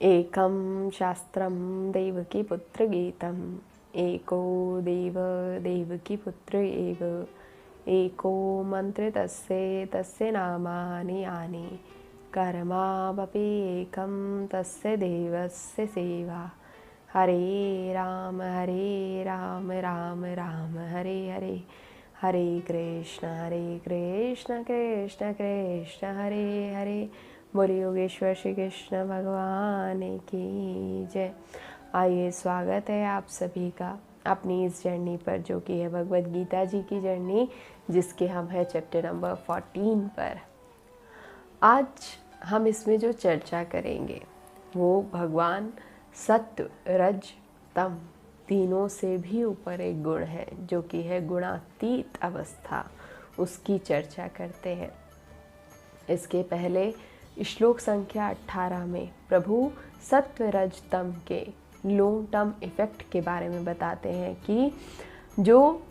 एकं शास्त्रं देवकीपुत्रगीतम् एको देव देवकीपुत्र एव एको मन्त्र तस्य नामानि यानि कर्मावपि एकं तस्य देवस्य सेवा हरे राम राम राम हरे हरे हरे कृष्ण कृष्ण कृष्ण हरे हरे। बोले योगेश्वर श्री कृष्ण भगवान की जय। आइए, स्वागत है आप सभी का अपनी इस जर्नी पर, जो कि है भगवद गीता जी की जर्नी, जिसके हम हैं चैप्टर नंबर 14 पर। आज हम इसमें जो चर्चा करेंगे वो भगवान सत्व रज तम तीनों से भी ऊपर एक गुण है, जो कि है गुणातीत अवस्था, उसकी चर्चा करते हैं। इसके पहले श्लोक संख्या 18 में प्रभु सत्व रज तम के लॉन्ग टर्म इफेक्ट के बारे में बताते हैं कि जो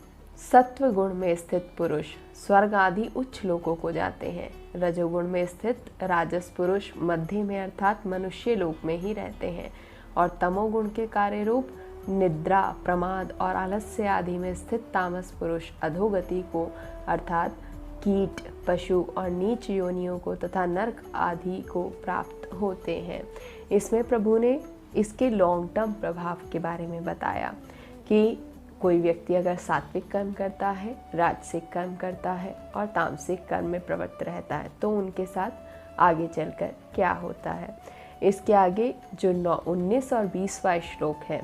सत्व गुण में स्थित पुरुष स्वर्ग आदि उच्च लोकों को जाते हैं, रजोगुण में स्थित राजस पुरुष मध्य में अर्थात मनुष्य लोक में ही रहते हैं, और तमोगुण के कार्य रूप निद्रा, प्रमाद और आलस्य आदि में स्थित तामस पुरुष अधोगति को अर्थात कीट, पशु और नीच योनियों को तथा नरक आदि को प्राप्त होते हैं। इसमें प्रभु ने इसके लॉन्ग टर्म प्रभाव के बारे में बताया कि कोई व्यक्ति अगर सात्विक कर्म करता है, राजसिक कर्म करता है और तामसिक कर्म में प्रवृत्त रहता है, तो उनके साथ आगे चलकर क्या होता है। इसके आगे जो 19 और 20वां श्लोक है,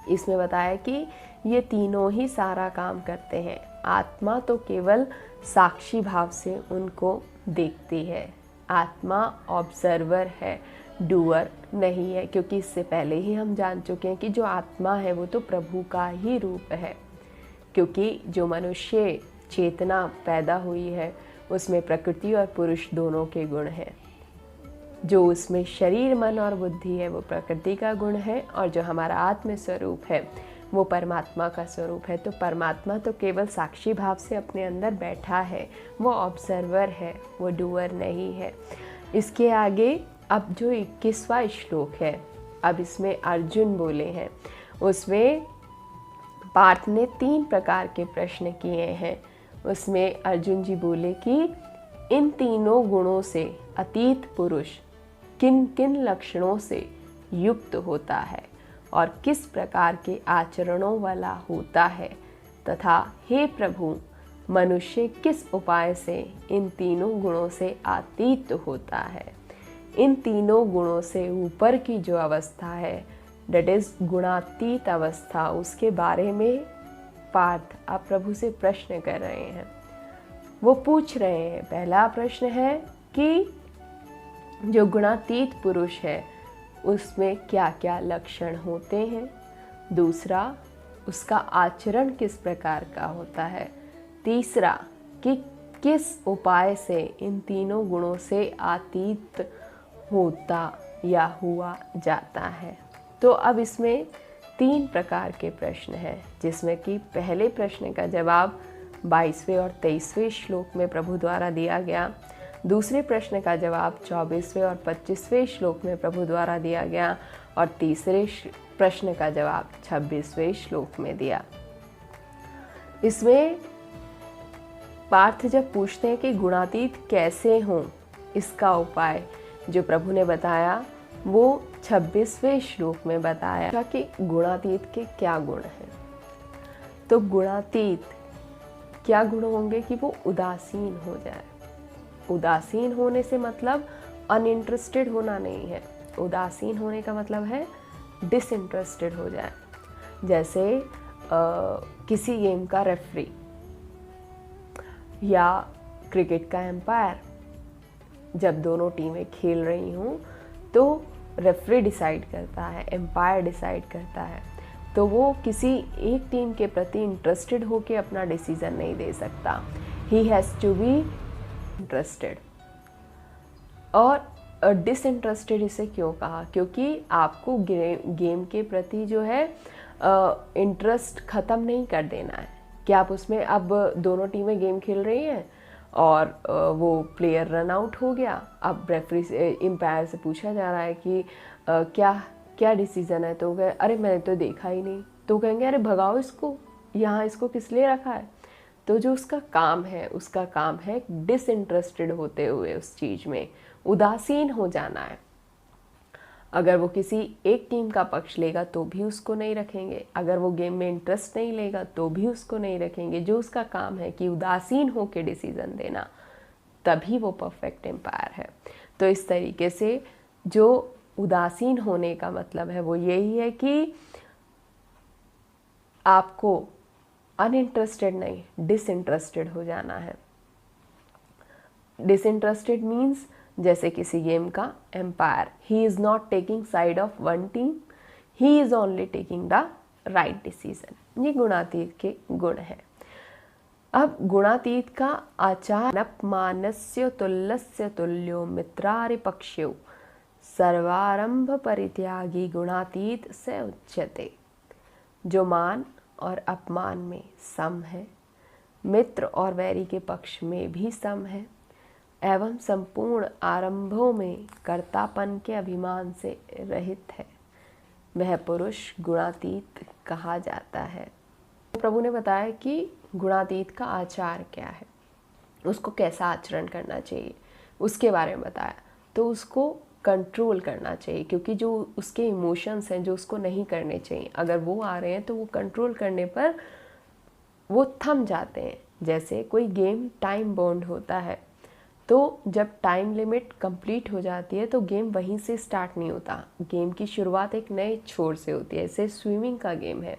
इसमें बताया कि ये तीनों ही सारा काम करते हैं। आत्मा तो केवल साक्षी भाव से उनको देखती है, आत्मा ऑब्जर्वर है, डूअर नहीं है, क्योंकि इससे पहले ही हम जान चुके हैं कि जो आत्मा है वो तो प्रभु का ही रूप है। क्योंकि जो मनुष्य चेतना पैदा हुई है उसमें प्रकृति और पुरुष दोनों के गुण हैं। जो उसमें शरीर, मन और बुद्धि है वो प्रकृति का गुण है, और जो हमारा आत्म स्वरूप है वो परमात्मा का स्वरूप है। तो परमात्मा तो केवल साक्षी भाव से अपने अंदर बैठा है, वो ऑब्जर्वर है, वो डूअर नहीं है। इसके आगे अब जो 21वां श्लोक है, अब इसमें अर्जुन बोले हैं, उसमें पार्थ ने 3 प्रकार के प्रश्न किए हैं। उसमें अर्जुन जी बोले कि इन तीनों गुणों से अतीत पुरुष किन किन लक्षणों से युक्त होता है और किस प्रकार के आचरणों वाला होता है, तथा हे प्रभु मनुष्य किस उपाय से इन तीनों गुणों से अतीत होता है। इन तीनों गुणों से ऊपर की जो अवस्था है, डेट इज गुणातीत अवस्था, उसके बारे में पार्थ अब प्रभु से प्रश्न कर रहे हैं। वो पूछ रहे हैं, पहला प्रश्न है कि जो गुणातीत पुरुष है उसमें क्या क्या लक्षण होते हैं। दूसरा, उसका आचरण किस प्रकार का होता है। तीसरा, कि किस उपाय से इन तीनों गुणों से अतीत होता या हुआ जाता है। तो अब इसमें 3 प्रकार के प्रश्न हैं, जिसमें कि पहले प्रश्न का जवाब 22वें और 23वें श्लोक में प्रभु द्वारा दिया गया। दूसरे प्रश्न का जवाब 24वें और 25वें श्लोक में प्रभु द्वारा दिया गया, और तीसरे प्रश्न का जवाब 26वें श्लोक में दिया। इसमें पार्थ जब पूछते हैं कि गुणातीत कैसे हों, इसका उपाय जो प्रभु ने बताया वो 26वें श्लोक में बताया कि गुणातीत के क्या गुण हैं। तो गुणातीत क्या गुण होंगे कि वो उदासीन हो जाए। उदासीन होने से मतलब अनइंटरेस्टेड होना नहीं है, उदासीन होने का मतलब है डिसइंटरेस्टेड हो जाए। जैसे किसी गेम का रेफरी या क्रिकेट का एम्पायर, जब दोनों टीमें खेल रही हों तो रेफरी डिसाइड करता है, एम्पायर डिसाइड करता है, तो वो किसी एक टीम के प्रति इंटरेस्टेड होकर अपना डिसीजन नहीं दे सकता। He has to be interested. और डिसइंटरेस्टेड इसे क्यों कहा, क्योंकि आपको गेम के प्रति जो है इंटरेस्ट ख़त्म नहीं कर देना है कि आप उसमें, अब दोनों टीमें गेम खेल रही हैं और वो प्लेयर रन आउट हो गया। अब रेफरी से, एम्पायर से पूछा जा रहा है कि क्या क्या डिसीज़न है, तो वो कहे अरे मैंने तो देखा ही नहीं। तो कहेंगे अरे भगाओ इसको, यहाँ इसको किस लिए रखा है। तो जो उसका काम है डिसइंटरेस्टेड होते हुए उस चीज़ में उदासीन हो जाना है। अगर वो किसी एक टीम का पक्ष लेगा तो भी उसको नहीं रखेंगे, अगर वो गेम में इंटरेस्ट नहीं लेगा तो भी उसको नहीं रखेंगे। जो उसका काम है कि उदासीन होकर डिसीज़न देना, तभी वो परफेक्ट एम्पायर है। तो इस तरीके से जो उदासीन होने का मतलब है वो यही है कि आपको अनइंटरेस्टेड नहीं डिसइंटरेस्टेड हो जाना है। डिसइंटरेस्टेड मीन्स जैसे किसी गेम का umpire, he is not taking side of one team, he is only taking the right decision. ये गुणातीत के गुण हैं। अब गुणातीत का आचार अपमानस्य तुल्यस्य तुल्यो मित्रारिपक्ष्यो सर्वारंभ परित्यागी गुणातीत से उच्यते। जो मान और अपमान में सम है, मित्र और वैरी के पक्ष में भी सम है, एवं संपूर्ण आरंभों में कर्तापन के अभिमान से रहित है, वह पुरुष गुणातीत कहा जाता है। प्रभु ने बताया कि गुणातीत का आचार क्या है, उसको कैसा आचरण करना चाहिए, उसके बारे में बताया। तो उसको कंट्रोल करना चाहिए, क्योंकि जो उसके इमोशंस हैं जो उसको नहीं करने चाहिए, अगर वो आ रहे हैं तो वो कंट्रोल करने पर वो थम जाते हैं। जैसे कोई गेम टाइम बाउंड होता है, तो जब टाइम लिमिट कंप्लीट हो जाती है तो गेम वहीं से स्टार्ट नहीं होता, गेम की शुरुआत एक नए छोर से होती है। जैसे स्विमिंग का गेम है,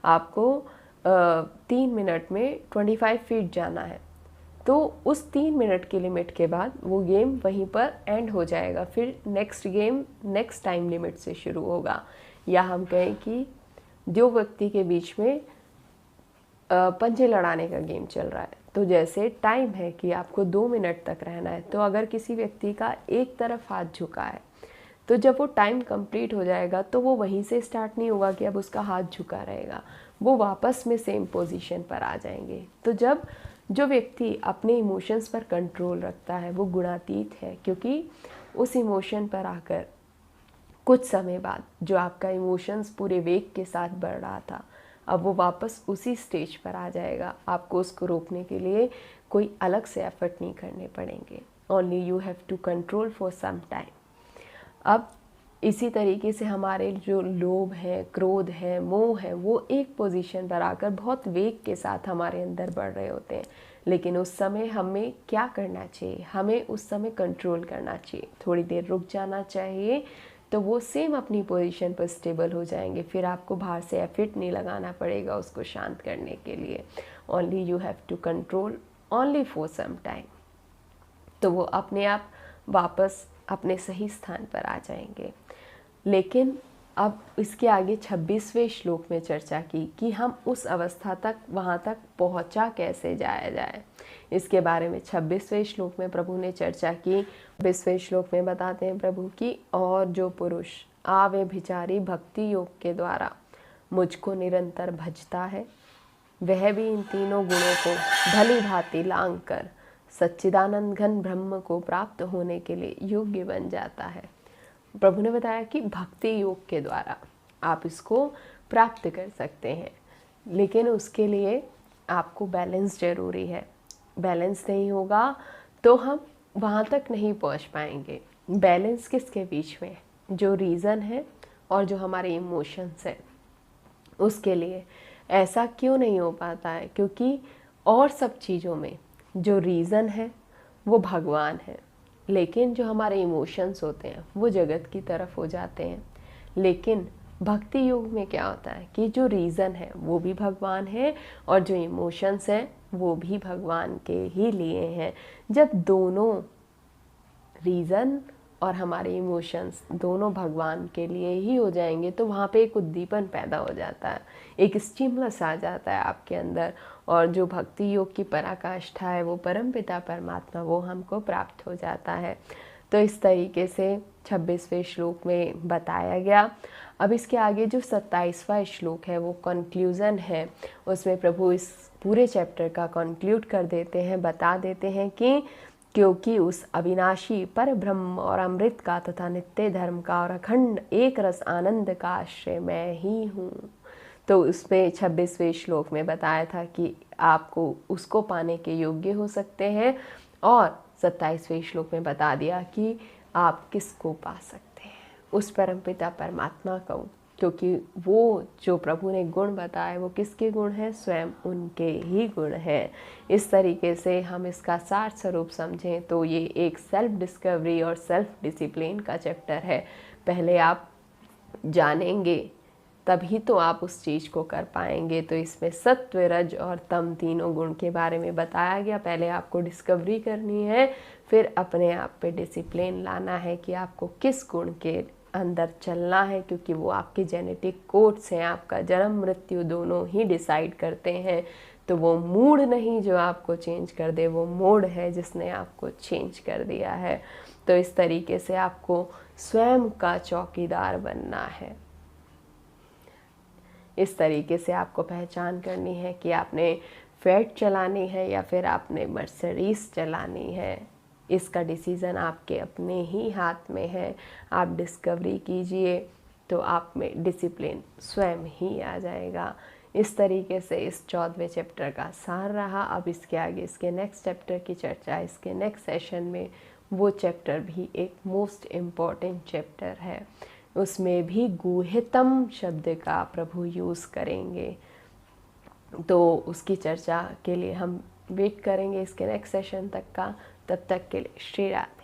आपको 3 मिनट में 25 फीट जाना है, तो उस 3 मिनट की लिमिट के बाद वो गेम वहीं पर एंड हो जाएगा, फिर next game next time limit से शुरू होगा। या हम कहें कि दो व्यक्ति के बीच में पंजे लड़ाने का गेम चल रहा है, तो जैसे टाइम है कि आपको 2 मिनट तक रहना है, तो अगर किसी व्यक्ति का एक तरफ हाथ झुका है तो जब वो टाइम कंप्लीट हो जाएगा तो वो वहीं से स्टार्ट नहीं होगा कि अब उसका हाथ झुका रहेगा, वो वापस में सेम पोजीशन पर आ जाएंगे। तो जब जो व्यक्ति अपने इमोशंस पर कंट्रोल रखता है वो गुणातीत है, क्योंकि उस इमोशन पर आकर कुछ समय बाद जो आपका इमोशंस पूरे वेग के साथ बढ़ रहा था, अब वो वापस उसी स्टेज पर आ जाएगा। आपको उसको रोकने के लिए कोई अलग से एफर्ट नहीं करने पड़ेंगे, only you have to control for some time. अब इसी तरीके से हमारे जो लोभ है, क्रोध है, मोह है, वो एक पोजीशन पर आकर बहुत वेग के साथ हमारे अंदर बढ़ रहे होते हैं, लेकिन उस समय हमें क्या करना चाहिए, हमें उस समय कंट्रोल करना चाहिए, थोड़ी देर रुक जाना चाहिए, तो वो सेम अपनी पोजीशन पर स्टेबल हो जाएंगे। फिर आपको बाहर से एफर्ट नहीं लगाना पड़ेगा उसको शांत करने के लिए, only you have to control only for some time. तो वो अपने आप वापस अपने सही स्थान पर आ जाएंगे। लेकिन अब इसके आगे 26वें श्लोक में चर्चा की कि हम उस अवस्था तक, वहाँ तक पहुँचा कैसे जाया जाए। इसके बारे में 26वें श्लोक में प्रभु ने चर्चा की। 20वें श्लोक में बताते हैं प्रभु की, और जो पुरुष आवे भिचारी भक्ति योग के द्वारा मुझको निरंतर भजता है, वह भी इन तीनों गुणों को भली भांति लांघ कर सच्चिदानंद घन ब्रह्म को प्राप्त होने के लिए योग्य बन जाता है। प्रभु ने बताया कि भक्ति योग के द्वारा आप इसको प्राप्त कर सकते हैं, लेकिन उसके लिए आपको बैलेंस जरूरी है। बैलेंस नहीं होगा तो हम वहाँ तक नहीं पहुँच पाएंगे। बैलेंस किसके बीच में? जो रीज़न है और जो हमारे इमोशंस हैं, उसके लिए। ऐसा क्यों नहीं हो पाता है? क्योंकि और सब चीज़ों में जो रीज़न है वो भगवान है, लेकिन जो हमारे इमोशंस होते हैं वो जगत की तरफ हो जाते हैं। लेकिन भक्ति योग में क्या होता है कि जो रीज़न है वो भी भगवान है और जो इमोशंस हैं वो भी भगवान के ही लिए हैं। जब दोनों रीज़न और हमारे इमोशंस दोनों भगवान के लिए ही हो जाएंगे तो वहाँ पे एक उद्दीपन पैदा हो जाता है, एक स्टिमुलस आ जाता है आपके अंदर, और जो भक्ति योग की पराकाष्ठा है वो परमपिता परमात्मा वो हमको प्राप्त हो जाता है। तो इस तरीके से 26वें श्लोक में बताया गया। अब इसके आगे जो 27वां श्लोक है वो कंक्लूज़न है, उसमें प्रभु इस पूरे चैप्टर का कंक्लूड कर देते हैं, बता देते हैं कि क्योंकि उस अविनाशी पर ब्रह्म और अमृत का तथा नित्य धर्म का और अखंड एक रस आनंद का आश्रय मैं ही हूँ। तो उसमें 26वें श्लोक में बताया था कि आपको उसको पाने के योग्य हो सकते हैं, और 27वें श्लोक में बता दिया कि आप किसको पा सकते हैं, उस परमपिता परमात्मा को, क्योंकि वो जो प्रभु ने गुण बताए वो किसके गुण हैं, स्वयं उनके ही गुण हैं। इस तरीके से हम इसका सार स्वरूप समझें तो ये एक सेल्फ डिस्कवरी और सेल्फ डिसिप्लिन का चैप्टर है। पहले आप जानेंगे तभी तो आप उस चीज़ को कर पाएंगे। तो इसमें सत्व, रज और तम तीनों गुण के बारे में बताया गया। पहले आपको डिस्कवरी करनी है, फिर अपने आप पे डिसिप्लिन लाना है कि आपको किस गुण के अंदर चलना है, क्योंकि वो आपके जेनेटिक कोड्स हैं, आपका जन्म मृत्यु दोनों ही डिसाइड करते हैं। तो वो मूड नहीं जो आपको चेंज कर दे, वो मोड है जिसने आपको चेंज कर दिया है। तो इस तरीके से आपको स्वयं का चौकीदार बनना है। इस तरीके से आपको पहचान करनी है कि आपने फैट चलानी है या फिर आपने मर्सिडीज चलानी है। इसका डिसीज़न आपके अपने ही हाथ में है। आप डिस्कवरी कीजिए तो आप में डिसिप्लिन स्वयं ही आ जाएगा। इस तरीके से इस 14वें चैप्टर का सार रहा। अब इसके आगे इसके नेक्स्ट चैप्टर की चर्चा इसके नेक्स्ट सेशन में। वो चैप्टर भी एक मोस्ट इम्पॉर्टेंट चैप्टर है, उसमें भी गुह्यतम शब्द का प्रभु यूज़ करेंगे। तो उसकी चर्चा के लिए हम वेट करेंगे इसके नेक्स्ट सेशन तक का। तब तक के लिए श्री राधे।